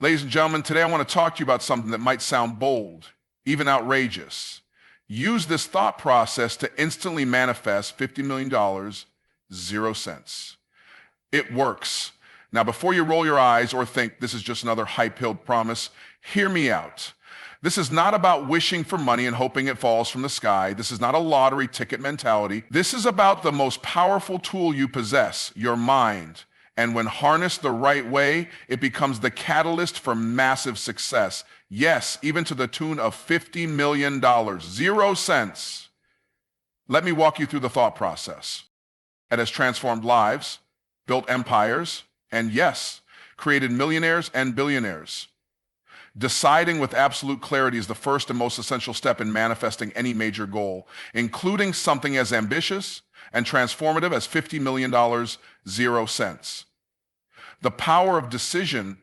Ladies and gentlemen, today I want to talk to you about something that might sound bold, even outrageous. Use this thought process to instantly manifest $50 million, 0 cents. It works. Now, before you roll your eyes or think this is just another hype-filled promise, hear me out. This is not about wishing for money and hoping it falls from the sky. This is not a lottery ticket mentality. This is about the most powerful tool you possess, your mind. And when harnessed the right way, it becomes the catalyst for massive success. Yes, even to the tune of $50 million, 0 cents. Let me walk you through the thought process. It has transformed lives, built empires, and yes, created millionaires and billionaires. Deciding with absolute clarity is the first and most essential step in manifesting any major goal, including something as ambitious and transformative as $50 million, 0 cents. The power of decision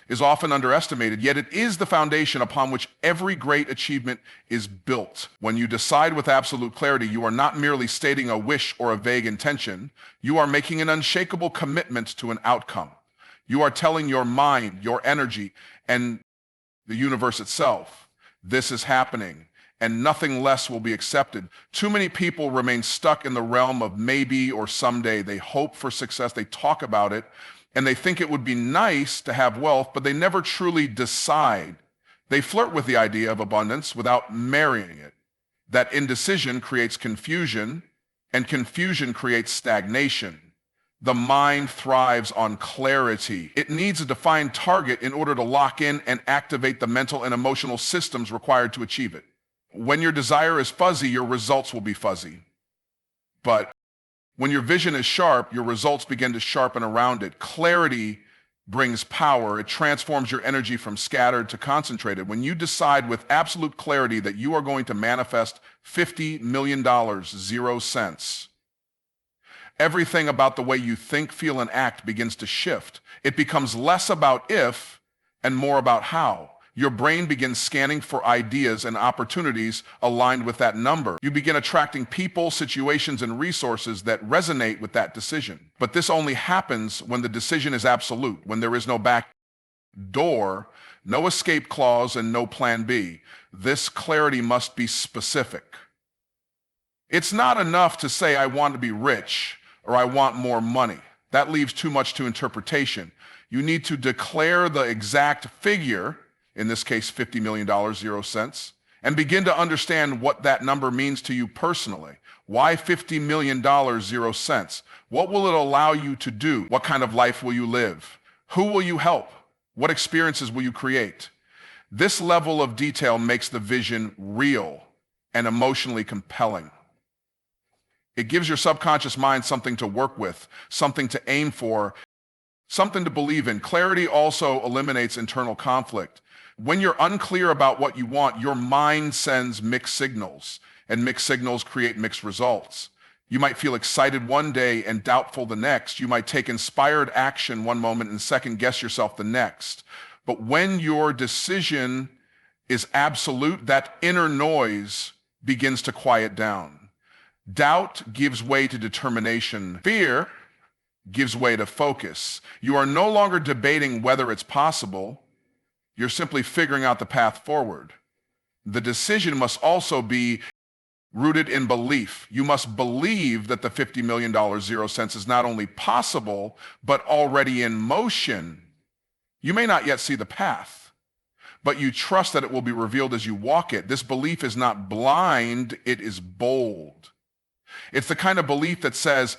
is often underestimated, yet it is the foundation upon which every great achievement is built. When you decide with absolute clarity, you are not merely stating a wish or a vague intention. You are making an unshakable commitment to an outcome. You are telling your mind, your energy, and the universe itself, this is happening, and nothing less will be accepted. Too many people remain stuck in the realm of maybe or someday. They hope for success, they talk about it, and they think it would be nice to have wealth, but they never truly decide. They flirt with the idea of abundance without marrying it. That indecision creates confusion, and confusion creates stagnation. The mind thrives on clarity. It needs a defined target in order to lock in and activate the mental and emotional systems required to achieve it. When your desire is fuzzy, your results will be fuzzy. But when your vision is sharp, your results begin to sharpen around it. Clarity brings power. It transforms your energy from scattered to concentrated. When you decide with absolute clarity that you are going to manifest $50 million, 0 cents, everything about the way you think, feel, and act begins to shift. It becomes less about if and more about how. Your brain begins scanning for ideas and opportunities aligned with that number. You begin attracting people, situations, and resources that resonate with that decision. But this only happens when the decision is absolute, when there is no back door, no escape clause, and no plan B. This clarity must be specific. It's not enough to say, I want to be rich or I want more money. That leaves too much to interpretation. You need to declare the exact figure, in this case, $50 million, 0 cents, and begin to understand what that number means to you personally. Why $50 million, 0 cents? What will it allow you to do? What kind of life will you live? Who will you help? What experiences will you create? This level of detail makes the vision real and emotionally compelling. It gives your subconscious mind something to work with, something to aim for, something to believe in. Clarity also eliminates internal conflict. When you're unclear about what you want, your mind sends mixed signals, and mixed signals create mixed results. You might feel excited one day and doubtful the next. You might take inspired action one moment and second guess yourself the next. But when your decision is absolute, that inner noise begins to quiet down. Doubt gives way to determination. Fear gives way to focus. You are no longer debating whether it's possible. You're simply figuring out the path forward. The decision must also be rooted in belief. You must believe that the $50 million, 0 cents is not only possible, but already in motion. You may not yet see the path, but you trust that it will be revealed as you walk it. This belief is not blind, it is bold. It's the kind of belief that says,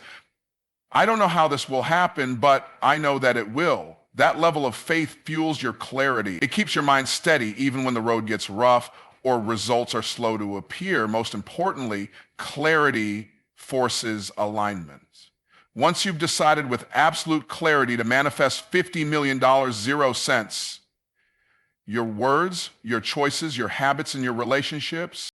I don't know how this will happen, but I know that it will. That level of faith fuels your clarity. It keeps your mind steady even when the road gets rough or results are slow to appear. Most importantly, clarity forces alignment. Once you've decided with absolute clarity to manifest $50 million, 0 cents, your words, your choices, your habits, and your relationships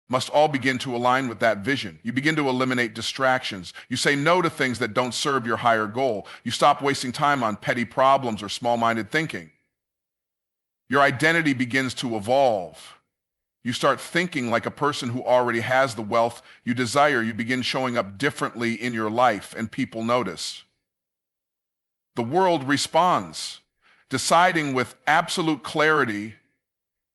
must all begin to align with that vision. You begin to eliminate distractions. You say no to things that don't serve your higher goal. You stop wasting time on petty problems or small-minded thinking. Your identity begins to evolve. You start thinking like a person who already has the wealth you desire. You begin showing up differently in your life, and people notice. The world responds Deciding with absolute clarity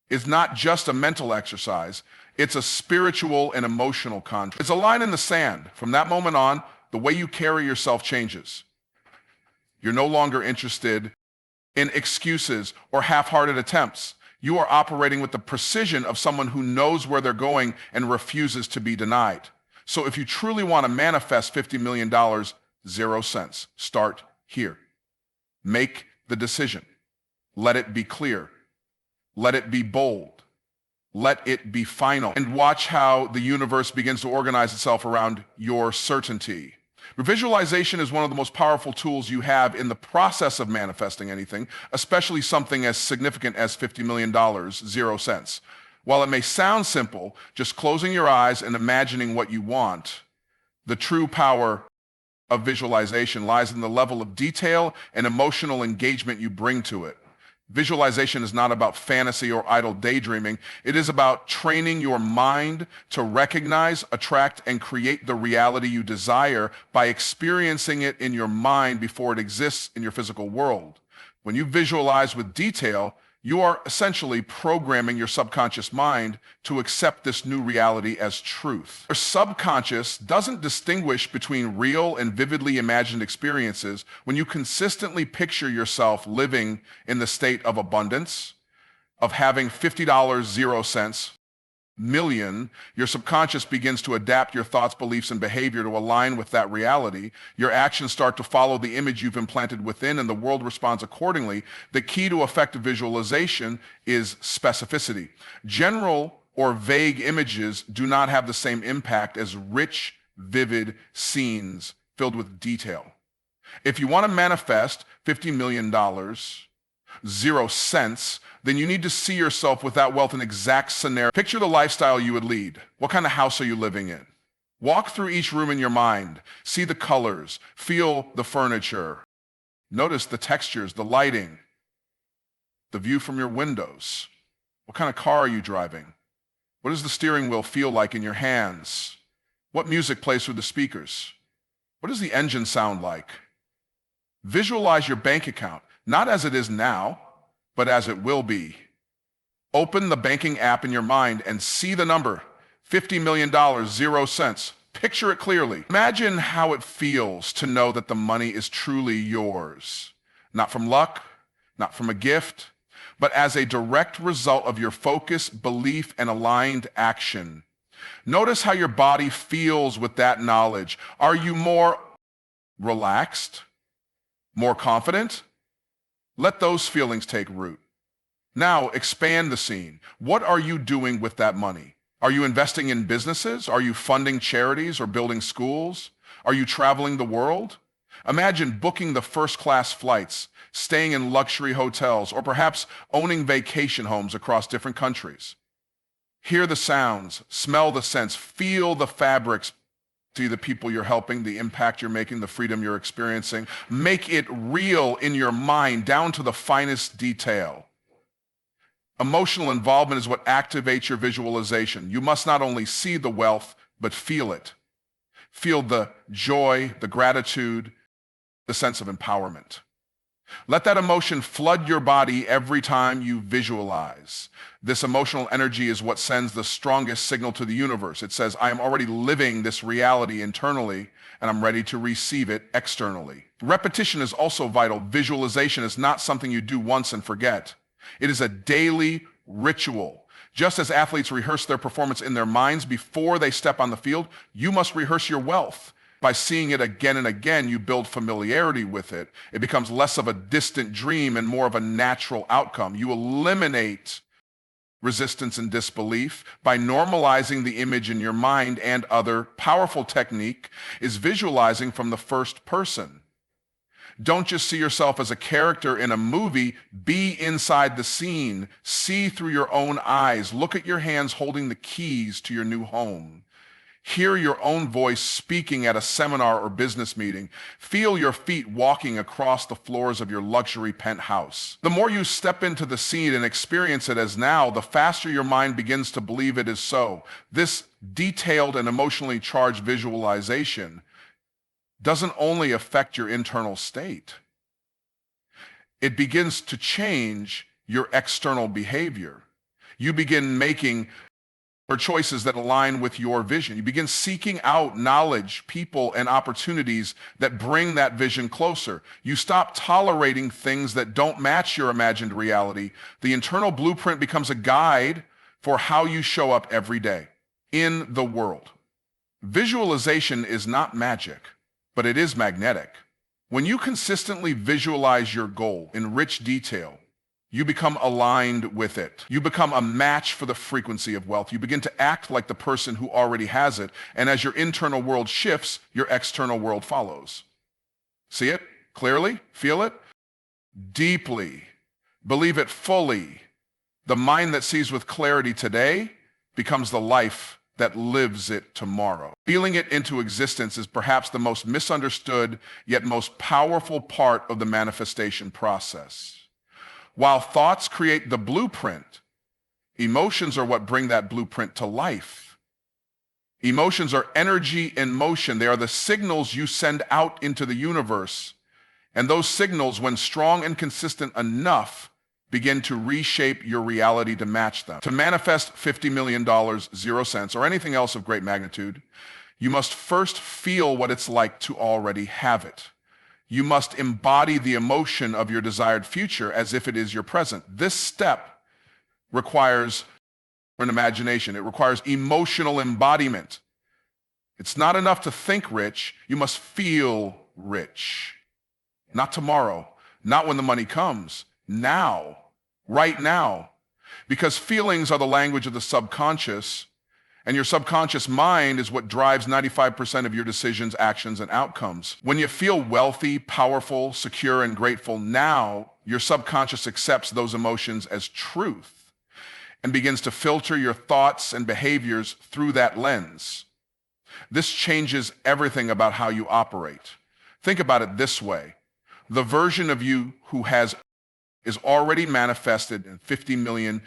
is not just a mental exercise, it's a spiritual and emotional contract. It's a line in the sand. From that moment on, the way you carry yourself changes. You're no longer interested in excuses or half-hearted attempts. You are operating with the precision of someone who knows where they're going and refuses to be denied. So if you truly want to manifest $50 million, 0 cents, start here. Make the decision. Let it be clear. Let it be bold. Let it be final. And watch how the universe begins to organize itself around your certainty. Visualization is one of the most powerful tools you have in the process of manifesting anything, especially something as significant as $50 million, 0 cents. While it may sound simple, just closing your eyes and imagining what you want, the true power of visualization lies in the level of detail and emotional engagement you bring to it. Visualization is not about fantasy or idle daydreaming. It is about training your mind to recognize, attract, and create the reality you desire by experiencing it in your mind before it exists in your physical world. When you visualize with detail, you are essentially programming your subconscious mind to accept this new reality as truth. Your subconscious doesn't distinguish between real and vividly imagined experiences when you consistently picture yourself living in the state of abundance, of having $50, 0 cents, million. Your subconscious begins to adapt your thoughts, beliefs, and behavior to align with that reality. Your actions start to follow the image you've implanted within, and the world responds accordingly. The key to effective visualization is specificity. General or vague images do not have the same impact as rich, vivid scenes filled with detail. If you want to manifest $50 million, 0 cents, then you need to see yourself with that wealth in exact scenario. Picture the lifestyle you would lead. What kind of house are you living in? Walk through each room in your mind. See the colors. Feel the furniture. Notice the textures, the lighting, the view from your windows. What kind of car are you driving? What does the steering wheel feel like in your hands? What music plays through the speakers? What does the engine sound like? Visualize your bank account, not as it is now, but as it will be. Open the banking app in your mind and see the number, $50 million, 0 cents. Picture it clearly. Imagine how it feels to know that the money is truly yours. Not from luck, not from a gift, but as a direct result of your focus, belief, and aligned action. Notice how your body feels with that knowledge. Are you more relaxed? More confident? Let those feelings take root. Now expand the scene. What are you doing with that money? Are you investing in businesses? Are you funding charities or building schools? Are you traveling the world? Imagine booking the first-class flights, staying in luxury hotels, or perhaps owning vacation homes across different countries. Hear the sounds, smell the scents, feel the fabrics. See the people you're helping, the impact you're making, the freedom you're experiencing. Make it real in your mind, down to the finest detail. Emotional involvement is what activates your visualization. You must not only see the wealth, but feel it. Feel the joy, the gratitude, the sense of empowerment. Let that emotion flood your body every time you visualize. This emotional energy is what sends the strongest signal to the universe. It says, I am already living this reality internally, and I'm ready to receive it externally. Repetition is also vital. Visualization is not something you do once and forget. It is a daily ritual. Just as athletes rehearse their performance in their minds before they step on the field, you must rehearse your wealth. By seeing it again and again, you build familiarity with it. It becomes less of a distant dream and more of a natural outcome. You eliminate resistance and disbelief by normalizing the image in your mind. And other powerful technique is visualizing from the first person. Don't just see yourself as a character in a movie. Be inside the scene. See through your own eyes. Look at your hands holding the keys to your new home. Hear your own voice speaking at a seminar or business meeting. Feel your feet walking across the floors of your luxury penthouse. The more you step into the scene and experience it as now, the faster your mind begins to believe it is so. This detailed and emotionally charged visualization doesn't only affect your internal state. it begins to change your external behavior. You begin making choices that align with your vision. You begin seeking out knowledge, people, and opportunities that bring that vision closer. You stop tolerating things that don't match your imagined reality. The internal blueprint becomes a guide for how you show up every day in the world. Visualization is not magic, but it is magnetic. When you consistently visualize your goal in rich detail, you become aligned with it. You become a match for the frequency of wealth. You begin to act like the person who already has it. And as your internal world shifts, your external world follows. See it clearly? Feel it? Deeply. Believe it fully. The mind that sees with clarity today becomes the life that lives it tomorrow. Feeling it into existence is perhaps the most misunderstood yet most powerful part of the manifestation process. While thoughts create the blueprint, emotions are what bring that blueprint to life. Emotions are energy in motion. They are the signals you send out into the universe. And those signals, when strong and consistent enough, begin to reshape your reality to match them. To manifest $50 million, 0 cents, or anything else of great magnitude, you must first feel what it's like to already have it. You must embody the emotion of your desired future as if it is your present. This step requires an imagination. It requires emotional embodiment. It's not enough to think rich. You must feel rich. Not tomorrow, not when the money comes, now, right now. Because feelings are the language of the subconscious, and your subconscious mind is what drives 95% of your decisions, actions, and outcomes. When you feel wealthy, powerful, secure, and grateful now, your subconscious accepts those emotions as truth and begins to filter your thoughts and behaviors through that lens. This changes everything about how you operate. Think about it this way. The version of you who is already manifested in $50 million,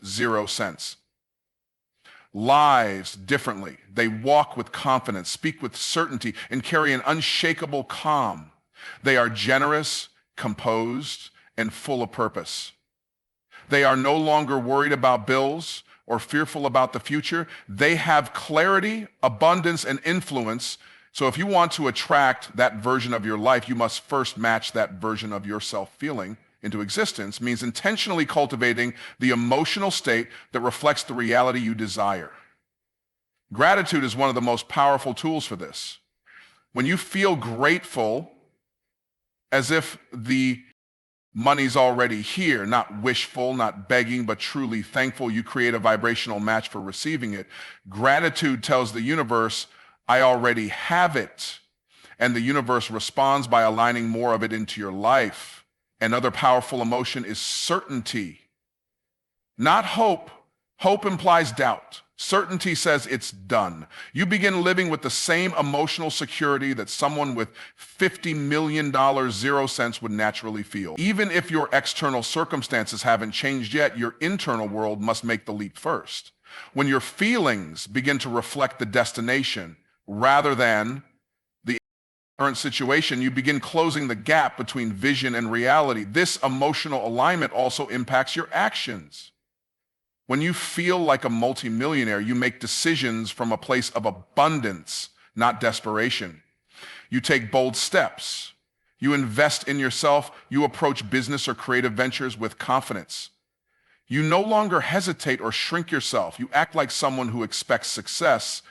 0 cents. Lives differently. They walk with confidence, speak with certainty, and carry an unshakable calm. They are generous, composed, and full of purpose. They are no longer worried about bills or fearful about the future. They have clarity, abundance, and influence. So if you want to attract that version of your life, you must first match that version of yourself feeling into existence. Means intentionally cultivating the emotional state that reflects the reality you desire. Gratitude is one of the most powerful tools for this. When you feel grateful, as if the money's already here, not wishful, not begging, but truly thankful, you create a vibrational match for receiving it. Gratitude tells the universe, I already have it. And the universe responds by aligning more of it into your life. Another powerful emotion is certainty, not hope. Hope implies doubt. Certainty says it's done. You begin living with the same emotional security that someone with $50 million, 0 cents would naturally feel. Even if your external circumstances haven't changed yet, your internal world must make the leap first. When your feelings begin to reflect the destination rather than current situation, you begin closing the gap between vision and reality. This emotional alignment also impacts your actions. When you feel like a multimillionaire, you make decisions from a place of abundance, not desperation. You take bold steps. You invest in yourself. You approach business or creative ventures with confidence. You no longer hesitate or shrink yourself. You act like someone who expects success,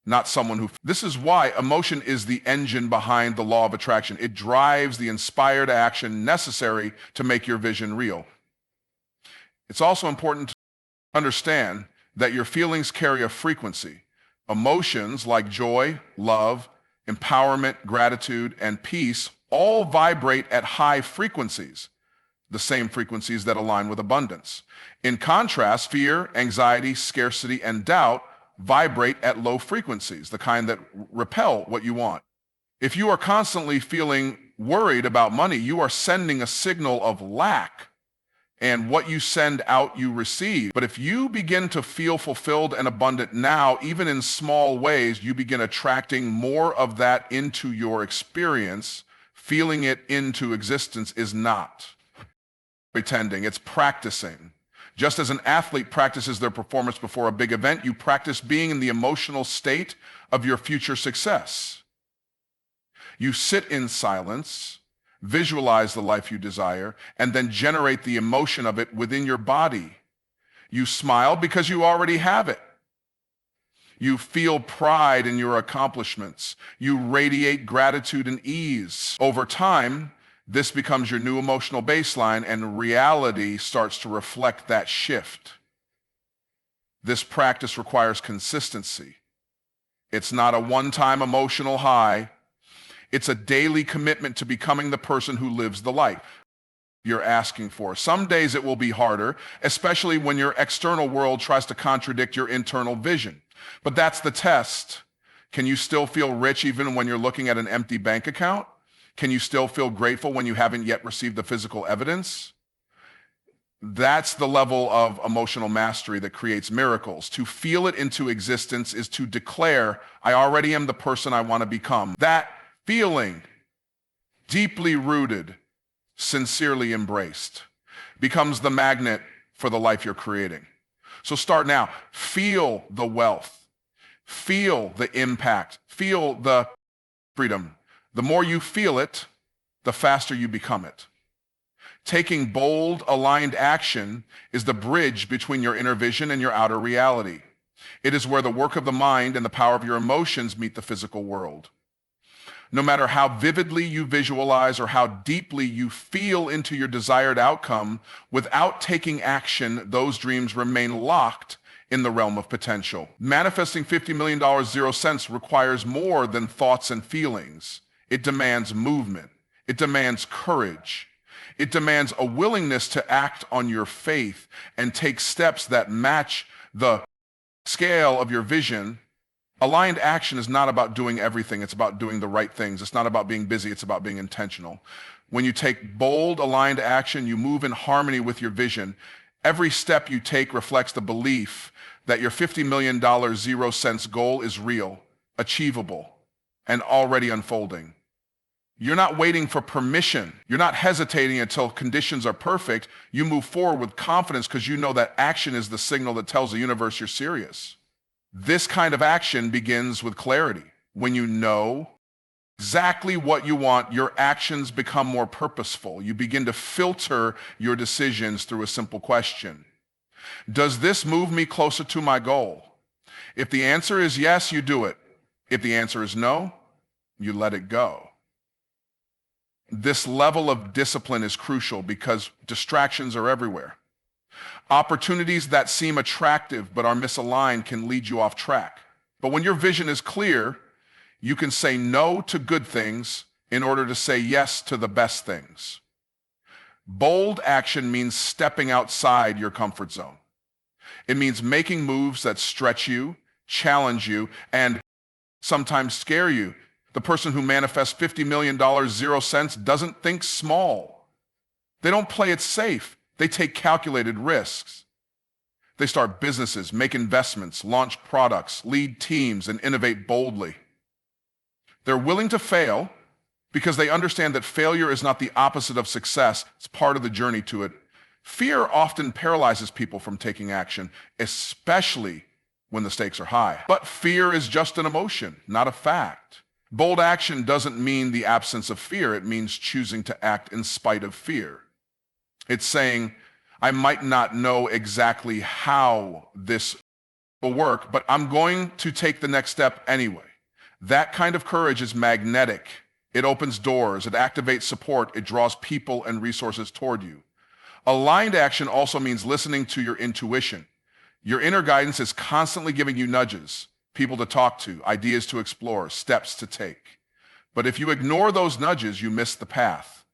not someone who... This is why emotion is the engine behind the law of attraction. It drives the inspired action necessary to make your vision real. It's also important to understand that your feelings carry a frequency. Emotions like joy, love, empowerment, gratitude, and peace all vibrate at high frequencies, the same frequencies that align with abundance. In contrast, fear, anxiety, scarcity, and doubt vibrate at low frequencies, the kind that repel what you want. If you are constantly feeling worried about money, you are sending a signal of lack, and what you send out, you receive. But if you begin to feel fulfilled and abundant now, even in small ways, you begin attracting more of that into your experience. Feeling it into existence is not pretending, it's practicing. Just as an athlete practices their performance before a big event, you practice being in the emotional state of your future success. You sit in silence, visualize the life you desire, and then generate the emotion of it within your body. You smile because you already have it. You feel pride in your accomplishments. You radiate gratitude and ease. Over time, this becomes your new emotional baseline, and reality starts to reflect that shift. This practice requires consistency. It's not a one-time emotional high. It's a daily commitment to becoming the person who lives the life you're asking for. Some days it will be harder, especially when your external world tries to contradict your internal vision. But that's the test. Can you still feel rich even when you're looking at an empty bank account? Can you still feel grateful when you haven't yet received the physical evidence? That's the level of emotional mastery that creates miracles. To feel it into existence is to declare, I already am the person I want to become. That feeling, deeply rooted, sincerely embraced, becomes the magnet for the life you're creating. So start now. Feel the wealth. Feel the impact. Feel the freedom. The more you feel it, the faster you become it. Taking bold, aligned action is the bridge between your inner vision and your outer reality. It is where the work of the mind and the power of your emotions meet the physical world. No matter how vividly you visualize or how deeply you feel into your desired outcome, without taking action, those dreams remain locked in the realm of potential. Manifesting $50 million 0 cents requires more than thoughts and feelings. It demands movement. It demands courage. It demands a willingness to act on your faith and take steps that match the scale of your vision. Aligned action is not about doing everything. It's about doing the right things. It's not about being busy. It's about being intentional. When you take bold, aligned action, you move in harmony with your vision. Every step you take reflects the belief that your $50 million 0 cents goal is real, achievable, and already unfolding. You're not waiting for permission. You're not hesitating until conditions are perfect. You move forward with confidence because you know that action is the signal that tells the universe you're serious. This kind of action begins with clarity. When you know exactly what you want, your actions become more purposeful. You begin to filter your decisions through a simple question. Does this move me closer to my goal? If the answer is yes, you do it. If the answer is no, you let it go. This level of discipline is crucial because distractions are everywhere. Opportunities that seem attractive but are misaligned can lead you off track. But when your vision is clear, you can say no to good things in order to say yes to the best things. Bold action means stepping outside your comfort zone. It means making moves that stretch you, challenge you, and sometimes scare you. The person who manifests $50 million 0 cents doesn't think small. They don't play it safe. They take calculated risks. They start businesses, make investments, launch products, lead teams, and innovate boldly. They're willing to fail because they understand that failure is not the opposite of success. It's part of the journey to it. Fear often paralyzes people from taking action, especially when the stakes are high. But fear is just an emotion, not a fact. Bold action doesn't mean the absence of fear. It means choosing to act in spite of fear. It's saying, I might not know exactly how this will work, but I'm going to take the next step anyway. That kind of courage is magnetic. It opens doors, it activates support, it draws people and resources toward you. Aligned action also means listening to your intuition. Your inner guidance is constantly giving you nudges, people to talk to, ideas to explore, steps to take. But if you ignore those nudges, you miss the path.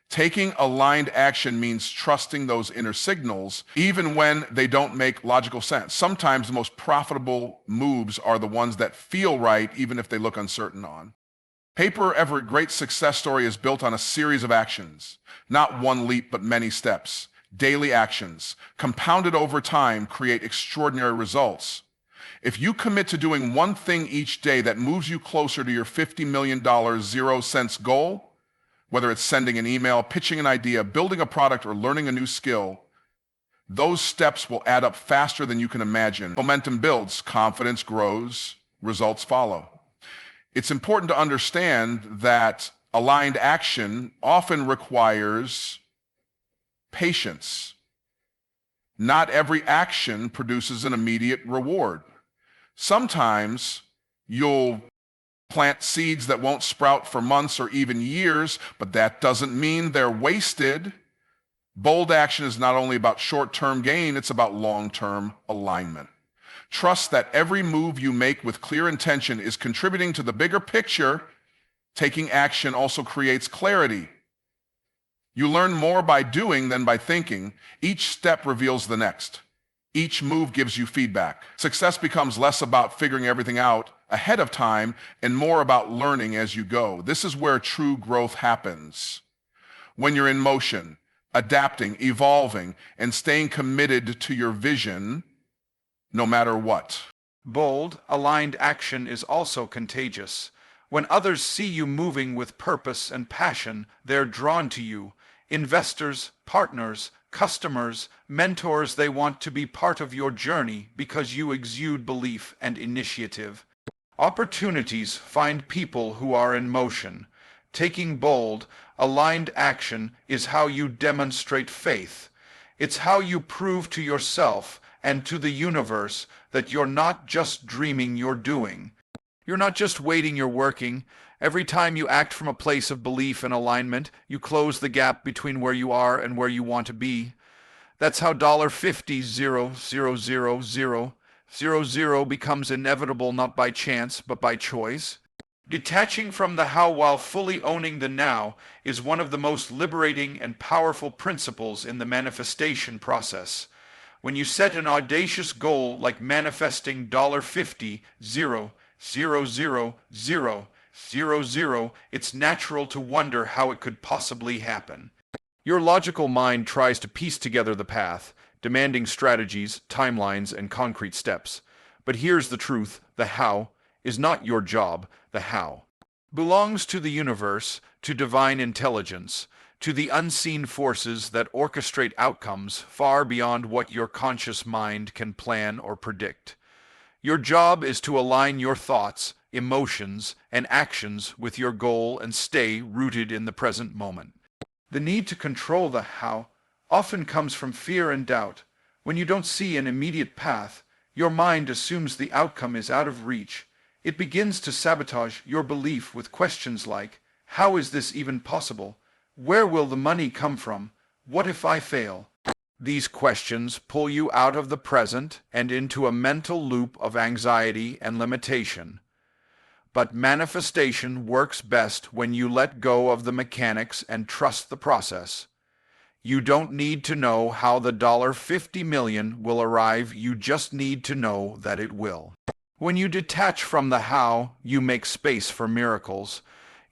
Taking aligned action means trusting those inner signals, even when they don't make logical sense. Sometimes the most profitable moves are the ones that feel right, even if they look uncertain on. Every great success story is built on a series of actions, not one leap, but many steps. Daily actions, compounded over time, create extraordinary results. If you commit to doing one thing each day that moves you closer to your $50 million 0 cents goal, Whether it's sending an email, pitching an idea, building a product, or learning a new skill, those steps will add up faster than you can imagine. Momentum builds, confidence grows, results follow. It's important to understand that aligned action often requires patience. Not every action produces an immediate reward. Sometimes you'll plant seeds that won't sprout for months or even years, but that doesn't mean they're wasted. Bold action is not only about short-term gain, it's about long-term alignment. Trust that every move you make with clear intention is contributing to the bigger picture. Taking action also creates clarity. You learn more by doing than by thinking. Each step reveals the next. Each move gives you feedback. Success becomes less about figuring everything out ahead of time and more about learning as you go. This is where true growth happens. When you're in motion, adapting, evolving, and staying committed to your vision, no matter what. Bold, aligned action is also contagious. When others see you moving with purpose and passion, they're drawn to you. Investors, partners, customers, mentors, they want to be part of your journey because you exude belief and initiative. Opportunities find people who are in motion. Taking bold, aligned action is how you demonstrate faith. It's how you prove to yourself and to the universe that you're not just dreaming, you're doing. You're not just waiting, you're working. Every time you act from a place of belief and alignment, you close the gap between where you are and where you want to be. That's how $50,000,000 becomes inevitable, not by chance, but by choice. Detaching from the how while fully owning the now is one of the most liberating and powerful principles in the manifestation process. When you set an audacious goal like manifesting $50,000,000, it's natural to wonder how it could possibly happen. Your logical mind tries to piece together the path, demanding strategies, timelines, and concrete steps. But here's the truth: the how is not your job. The how belongs to the universe, to divine intelligence, to the unseen forces that orchestrate outcomes far beyond what your conscious mind can plan or predict. Your job is to align your thoughts, emotions, and actions with your goal and stay rooted in the present moment. The need to control the how often comes from fear and doubt. When you don't see an immediate path, your mind assumes the outcome is out of reach. It begins to sabotage your belief with questions like, how is this even possible? Where will the money come from? What if I fail? These questions pull you out of the present and into a mental loop of anxiety and limitation. But manifestation works best when you let go of the mechanics and trust the process. You don't need to know how the $50 million will arrive, you just need to know that it will. When you detach from the how, you make space for miracles.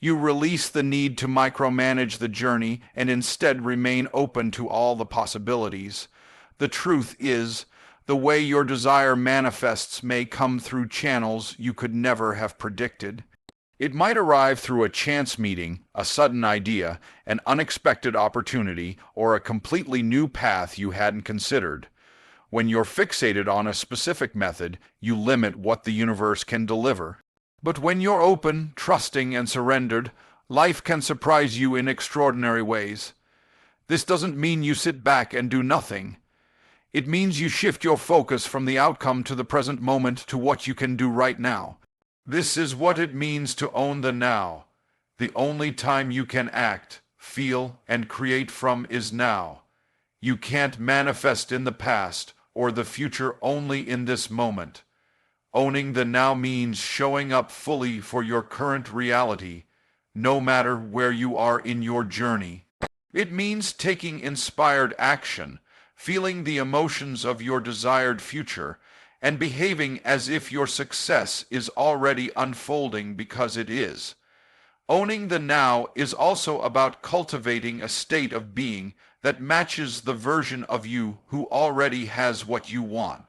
You release the need to micromanage the journey and instead remain open to all the possibilities. The truth is, the way your desire manifests may come through channels you could never have predicted. It might arrive through a chance meeting, a sudden idea, an unexpected opportunity, or a completely new path you hadn't considered. When you're fixated on a specific method, you limit what the universe can deliver. But when you're open, trusting, and surrendered, life can surprise you in extraordinary ways. This doesn't mean you sit back and do nothing. It means you shift your focus from the outcome to the present moment to what you can do right now. This is what it means to own the now. The only time you can act, feel, and create from is now. You can't manifest in the past or the future, only in this moment. Owning the now means showing up fully for your current reality, no matter where you are in your journey. It means taking inspired action, feeling the emotions of your desired future, and behaving as if your success is already unfolding because it is. Owning the now is also about cultivating a state of being that matches the version of you who already has what you want.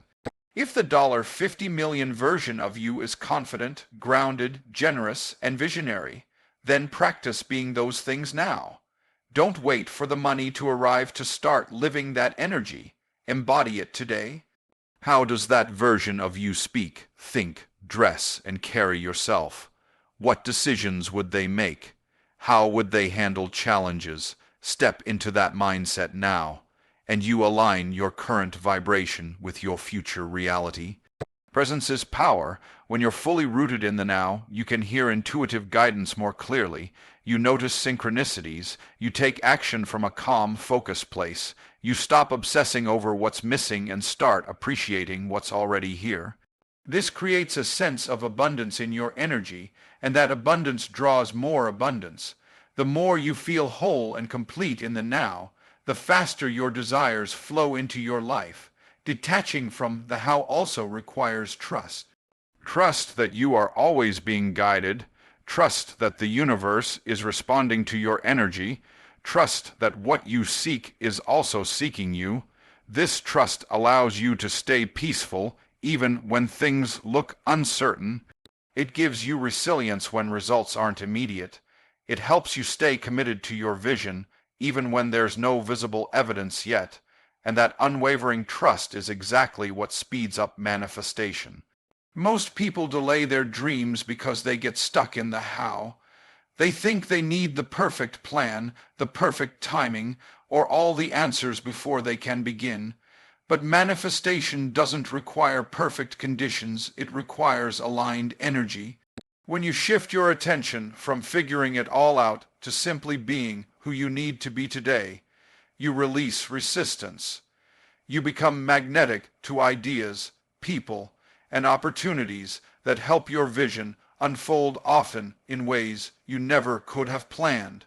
If the $50 million version of you is confident, grounded, generous, and visionary, Then practice being those things now. Don't wait for the money to arrive to start living that energy. Embody it today. How does that version of you speak, think, dress, and carry yourself? What decisions would they make? How would they handle challenges? Step into that mindset now, and you align your current vibration with your future reality. Presence is power. When you're fully rooted in the now, you can hear intuitive guidance more clearly. You notice synchronicities. You take action from a calm, focused place. You stop obsessing over what's missing and start appreciating what's already here. This creates a sense of abundance in your energy, and that abundance draws more abundance. The more you feel whole and complete in the now, the faster your desires flow into your life. Detaching from the how also requires trust. Trust that you are always being guided. Trust that the universe is responding to your energy. Trust that what you seek is also seeking you. This trust allows you to stay peaceful even when things look uncertain. It gives you resilience when results aren't immediate. It helps you stay committed to your vision even when there's no visible evidence yet. And that unwavering trust is exactly what speeds up manifestation. Most people delay their dreams because they get stuck in the how. They think they need the perfect plan, the perfect timing, or all the answers before they can begin. But manifestation doesn't require perfect conditions, it requires aligned energy. When you shift your attention from figuring it all out to simply being who you need to be today, you release resistance. You become magnetic to ideas, people, and opportunities that help your vision unfold often in ways you never could have planned.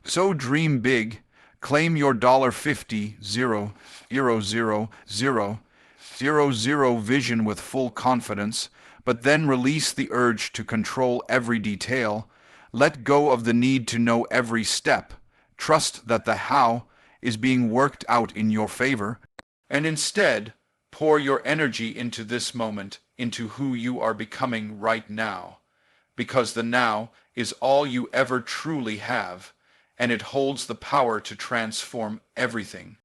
So dream big, claim your $50,000,000 vision with full confidence, but then release the urge to control every detail. Let go of the need to know every step. Trust that the how is being worked out in your favor, and instead pour your energy into this moment, into who you are becoming right now, because the now is all you ever truly have, and it holds the power to transform everything.